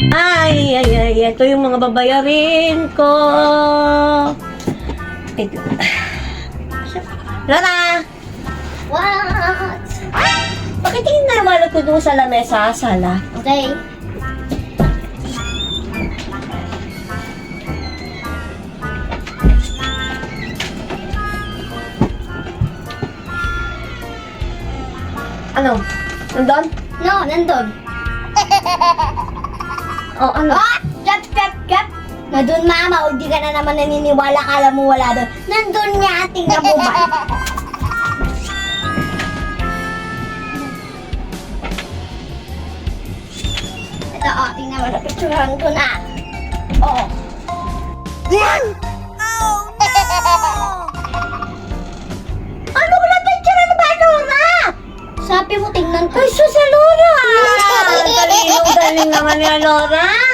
Ay, ito yung mga babayarin ko. Ito. Lola! What? Bakit hindi namalot ko doon sa lamesa, sala? Okay. Ano? Nandun? No, nandun. Oh, ano? Ah! Gap! Na dun, mama, o di ka na naman naniniwala, kala mo wala dun. Nandun niya, tingnan mo ba? Ito, tingnan mo, napicturehan ko na. Oh. Ano ko na picture ba, Laura? Sabi mo, tingnan ko. Ay, sus, Laura! Galing naman ni Laura!